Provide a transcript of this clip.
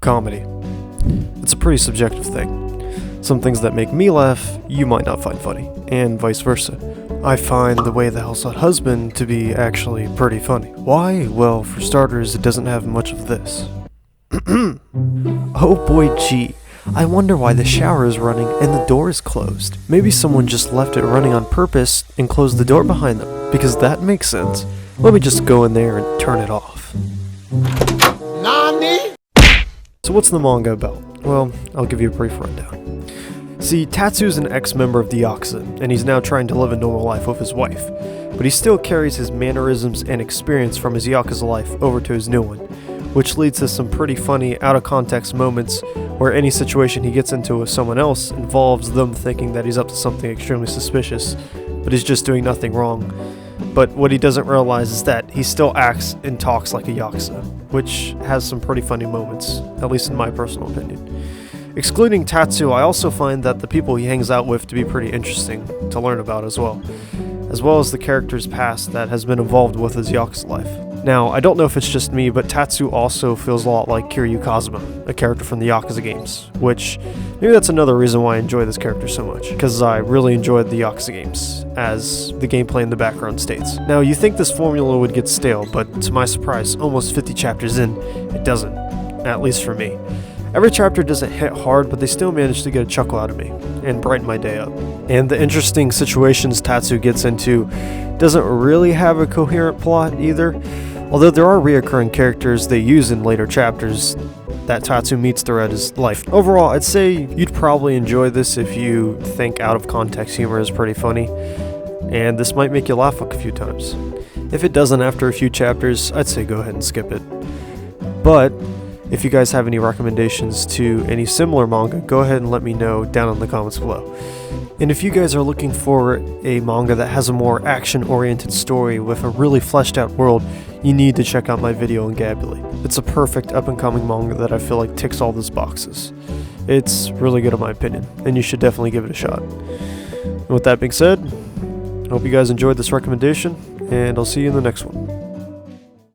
Comedy. It's a pretty subjective thing. Some things that make me laugh, you might not find funny, and vice versa. I find The Way the Hell's Hot Husband to be actually pretty funny. Why? Well, for starters, it doesn't have much of this. Oh boy, gee. I wonder why the shower is running and the door is closed. Maybe someone just left it running on purpose and closed the door behind them, because that makes sense. Let me just go in there and turn it off. Nani? So what's the manga about? Well, I'll give you a brief rundown. See, Tatsu's an ex-member of the Yakuza, and he's now trying to live a normal life with his wife. But he still carries his mannerisms and experience from his Yakuza life over to his new one, which leads to some pretty funny, out-of-context moments where any situation he gets into with someone else involves them thinking that he's up to something extremely suspicious, but he's just doing nothing wrong. But what he doesn't realize is that he still acts and talks like a Yakuza, which has some pretty funny moments, at least in my personal opinion. Excluding Tatsu, I also find that the people he hangs out with to be pretty interesting to learn about as well as the character's past that has been involved with his Yakuza life. Now, I don't know if it's just me, but Tatsu also feels a lot like Kiryu Kazuma, a character from the Yakuza games, which maybe that's another reason why I enjoy this character so much, because I really enjoyed the Yakuza games, as the gameplay in the background states. Now, you think this formula would get stale, but to my surprise, almost 50 chapters in, it doesn't, at least for me. Every chapter doesn't hit hard, but they still manage to get a chuckle out of me, and brighten my day up. And the interesting situations Tatsu gets into doesn't really have a coherent plot either, although there are reoccurring characters they use in later chapters that Tatsu meets throughout his life. Overall, I'd say you'd probably enjoy this if you think out-of-context humor is pretty funny, and this might make you laugh a few times. If it doesn't after a few chapters, I'd say go ahead and skip it. But if you guys have any recommendations to any similar manga, go ahead and let me know down in the comments below. And if you guys are looking for a manga that has a more action-oriented story with a really fleshed out world, you need to check out my video on Gabuli. It's a perfect up-and-coming manga that I feel like ticks all those boxes. It's really good in my opinion, and you should definitely give it a shot. And with that being said, I hope you guys enjoyed this recommendation, and I'll see you in the next one.